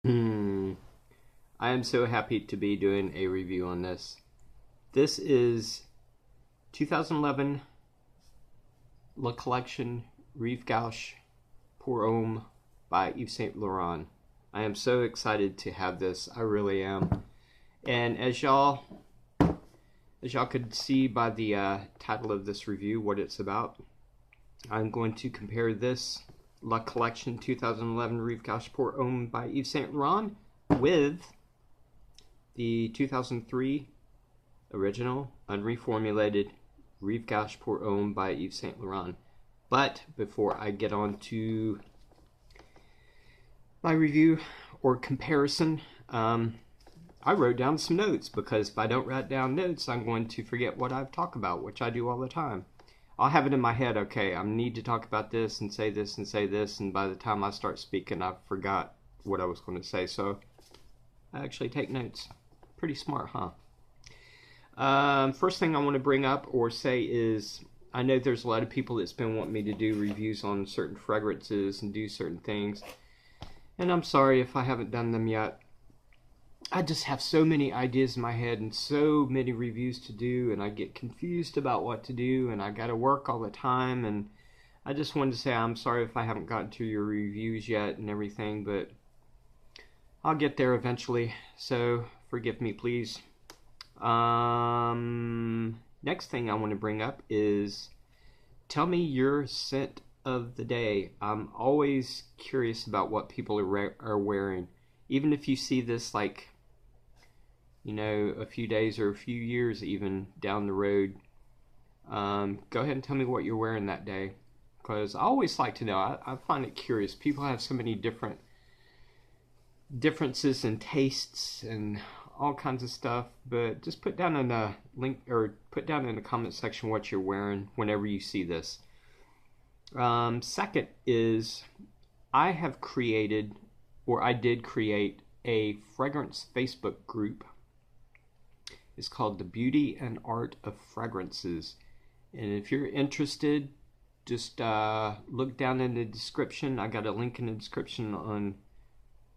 Hmm. I am so happy to be doing a review on this. This is 2011 La Collection Rive Gauche pour Homme by Yves Saint Laurent. I am so excited to have this. I really am. And as y'all could see by the title of this review, what it's about, I'm going to compare this La Collection 2011 Rive Gauche pour Homme by Yves Saint Laurent with the 2003 original, unreformulated Rive Gauche pour Homme by Yves Saint Laurent. But before I get on to my review or comparison, I wrote down some notes because if I don't write down notes, I'm going to forget what I've talked about, which I do all the time. I'll have it in my head, okay, I need to talk about this and say this and say this, and by the time I start speaking, I forgot what I was going to say. So I actually take notes. Pretty smart, huh? First thing I want to bring up or say is I know there's a lot of people that's been wanting me to do reviews on certain fragrances and do certain things. And I'm sorry if I haven't done them yet. I just have so many ideas in my head and so many reviews to do, and I get confused about what to do, and I gotta work all the time, and I just wanted to say I'm sorry if I haven't gotten to your reviews yet and everything, but I'll get there eventually, so forgive me, please. Next thing I want to bring up is tell me your scent of the day. I'm always curious about what people are wearing. Even if you see this like, a few days or a few years even down the road, go ahead and tell me what you're wearing that day. Because I always like to know. I find it curious. People have so many differences in tastes and all kinds of stuff, but just put down in the link or put down in the comment section what you're wearing whenever you see this. Second is I have created, or I did create, a fragrance Facebook group. It's called The Beauty and Art of Fragrances. And if you're interested, just look down in the description. I got a link in the description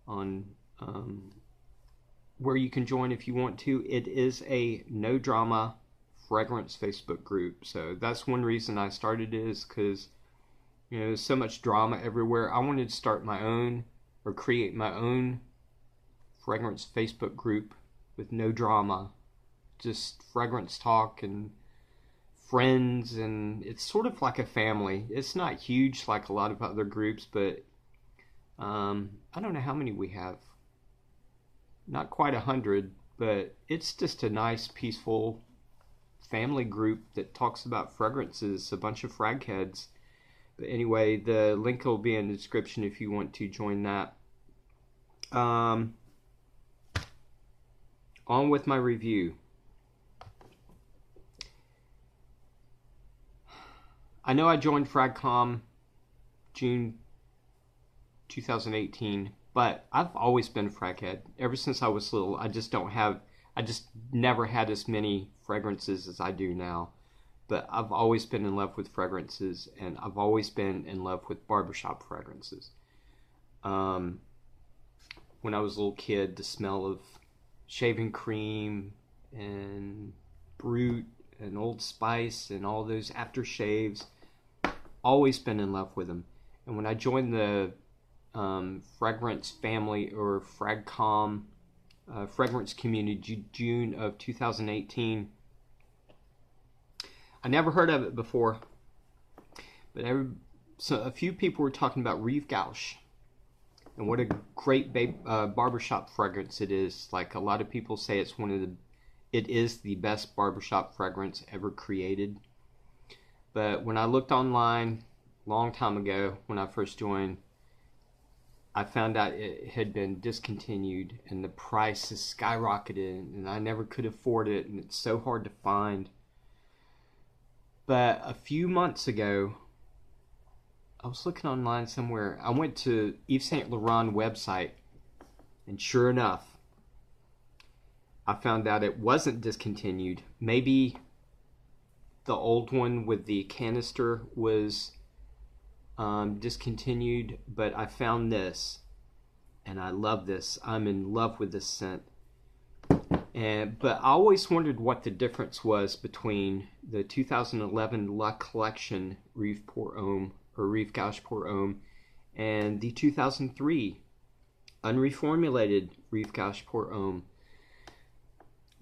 on where you can join if you want to. It is a no drama fragrance Facebook group. So that's one reason I started it, is because there's so much drama everywhere. I wanted to start my own or create my own fragrance Facebook group with no drama, just fragrance talk and friends, and it's sort of like a family. It's not huge like a lot of other groups, but I don't know how many we have. Not quite 100, but it's just a nice, peaceful family group that talks about fragrances, a bunch of frag heads. But anyway, the link will be in the description if you want to join that. On with my review. I know I joined FragCom June 2018, but I've always been a fraghead. Ever since I was little, I just never had as many fragrances as I do now. But I've always been in love with fragrances, and I've always been in love with barbershop fragrances. When I was a little kid, the smell of shaving cream and Brut and Old Spice and all those aftershaves, always been in love with them. And when I joined the fragrance family or FragCom fragrance community June of 2018, I never heard of it before, but so a few people were talking about Rive Gauche and what a great barbershop fragrance it is. Like, a lot of people say it is the best barbershop fragrance ever created. But when I looked online a long time ago, when I first joined, I found out it had been discontinued and the price has skyrocketed, and I never could afford it, and it's so hard to find. But a few months ago, I was looking online somewhere. I went to Yves Saint Laurent website, and sure enough, I found out it wasn't discontinued. Maybe the old one with the canister was discontinued, but I found this. and I love this. I'm in love with this scent. But I always wondered what the difference was between the 2011 La Collection Rive Pour Homme, or Rive Gauche Pour Homme, and the 2003 unreformulated Rive Gauche Pour Homme.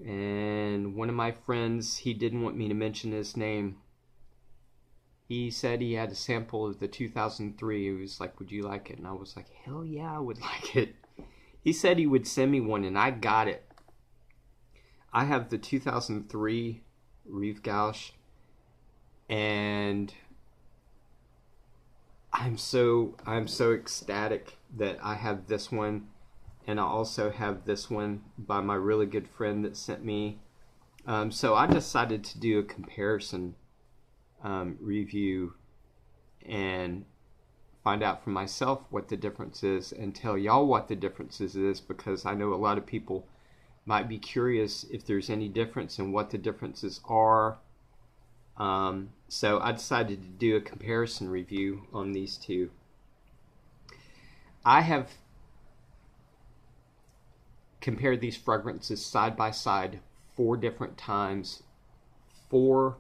And one of my friends, he didn't want me to mention his name. He said he had a sample of the 2003. He was like, would you like it? And I was like, hell yeah, I would like it. He said he would send me one, and I got it. I have the 2003 Rive Gauche, and I'm so ecstatic that I have this one, and I also have this one by my really good friend that sent me. So I decided to do a comparison review and find out for myself what the difference is, and tell y'all what the differences is, because I know a lot of people might be curious if there's any difference and what the differences are. So I decided to do a comparison review on these two. I have compared these fragrances side by side 4 different times, 4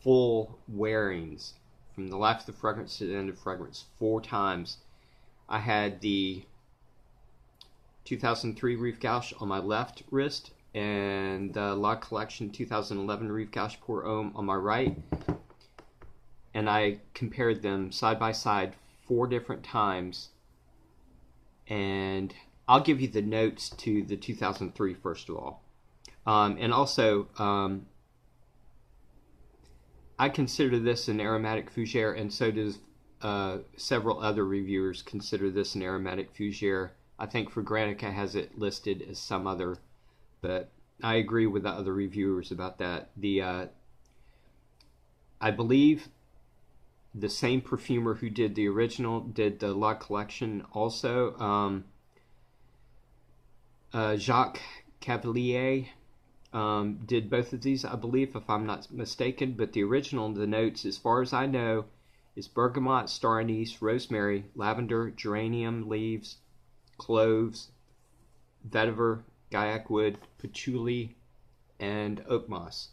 full wearings, from the life of the fragrance to the end of the fragrance, 4 times. I had the 2003 Rive Gauche on my left wrist, and the La Collection 2011 Rive Gauche Pour Homme on my right, and I compared them side by side 4 different times. And I'll give you the notes to the 2003 first of all, and also I consider this an aromatic fougere, and so does several other reviewers consider this an aromatic fougere. I think Fragrantica has it listed as some other, but I agree with the other reviewers about that. I believe the same perfumer who did the original did the La Collection also. Jacques Cavalier did both of these, I believe, if I'm not mistaken. But the original, the notes, as far as I know, is bergamot, star anise, rosemary, lavender, geranium leaves, cloves, vetiver, gaiac wood, patchouli, and oak moss.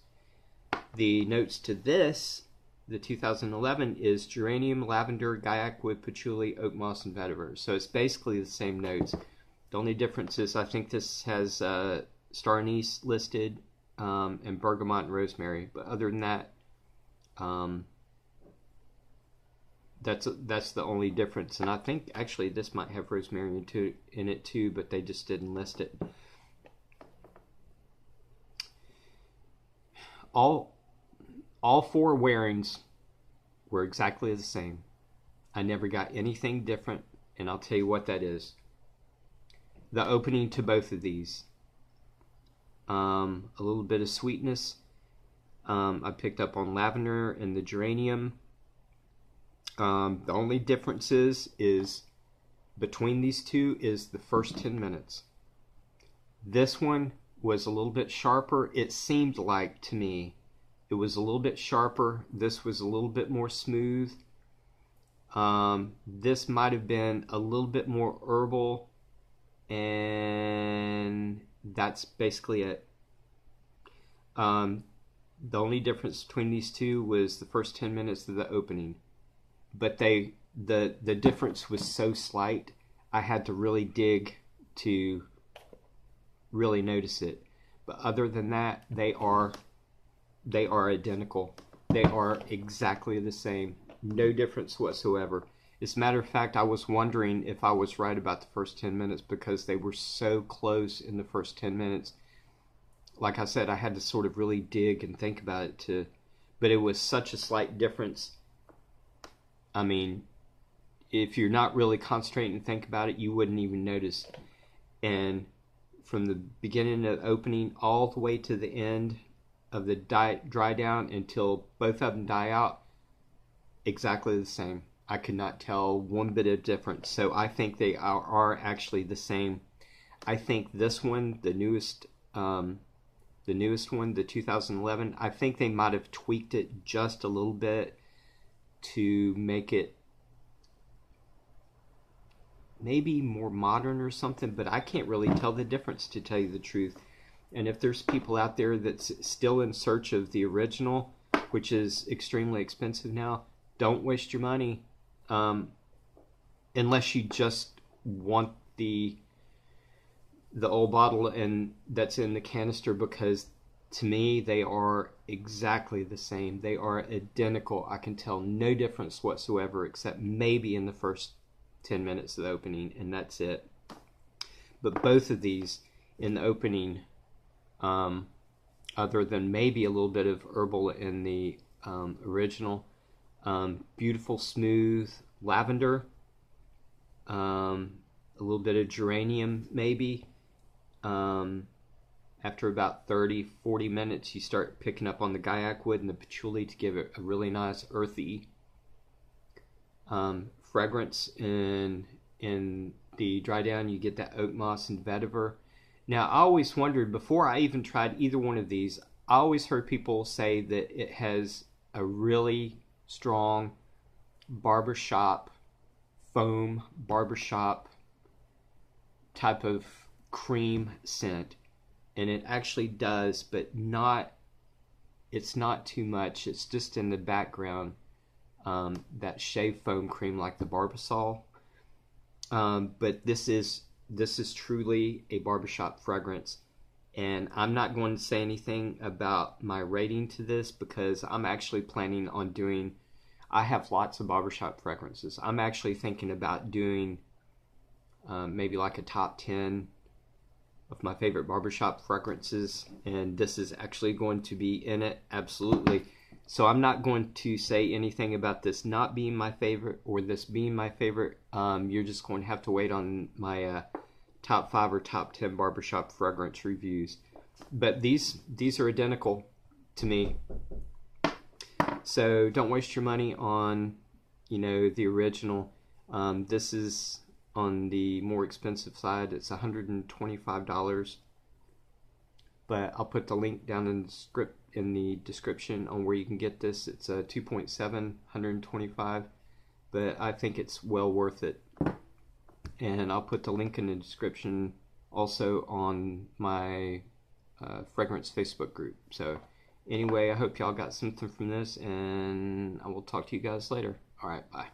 The notes to this, the 2011, is geranium, lavender, gaiac wood, patchouli, oak moss, and vetiver. So it's basically the same notes. The only difference is I think this has star anise listed, and bergamot and rosemary. But other than that, that's the only difference. And I think actually this might have rosemary in it too, but they just didn't list it. All 4 wearings were exactly the same. I never got anything different, and I'll tell you what that is. The opening to both of these, a little bit of sweetness. I picked up on lavender and the geranium. The only differences is between these two is the first 10 minutes. This one was a little bit sharper. It seemed like to me it was a little bit sharper. This was a little bit more smooth. This might have been a little bit more herbal, and that's basically it. The only difference between these two was the first 10 minutes of the opening. But the difference was so slight, I had to really dig to really notice it. But other than that, they are identical. They are exactly the same. No difference whatsoever. As a matter of fact, I was wondering if I was right about the first 10 minutes, because they were so close in the first 10 minutes. Like I said, I had to sort of really dig and think about it but it was such a slight difference. I mean, if you're not really concentrating and think about it, you wouldn't even notice. And from the beginning of the opening all the way to the end of the dry down until both of them die out, exactly the same. I could not tell one bit of difference. So I think they are actually the same. I think this one, the newest one, the 2011, I think they might have tweaked it just a little bit to make it maybe more modern or something, but I can't really tell the difference, to tell you the truth. And if there's people out there that's still in search of the original, which is extremely expensive now, don't waste your money, unless you just want the old bottle and that's in the canister, because to me they are exactly the same. They are identical. I can tell no difference whatsoever, except maybe in the first 10 minutes of the opening, and that's it. But both of these in the opening, other than maybe a little bit of herbal in the original, beautiful smooth lavender, a little bit of geranium maybe. After about 30-40 minutes, you start picking up on the guaiac wood and the patchouli to give it a really nice earthy fragrance. In the dry down, you get that oak moss and vetiver. Now, I always wondered, before I even tried either one of these, I always heard people say that it has a really strong barbershop, foam barbershop type of cream scent. And it actually does, but it's not too much. It's just in the background, that shave foam cream like the Barbasol. But this is truly a barbershop fragrance. And I'm not going to say anything about my rating to this, because I'm actually planning on doing, I have lots of barbershop fragrances. I'm actually thinking about doing maybe like a top 10 of my favorite barbershop fragrances, and this is actually going to be in it, absolutely. So I'm not going to say anything about this not being my favorite or this being my favorite. You're just going to have to wait on my top 5 or top 10 barbershop fragrance reviews. But these are identical to me. So don't waste your money on, the original. This is on the more expensive side. It's $125, but I'll put the link down in the description on where you can get this. It's a 2.7, $125, but I think it's well worth it. And I'll put the link in the description also on my fragrance Facebook group. So anyway, I hope y'all got something from this, and I will talk to you guys later. All right, bye.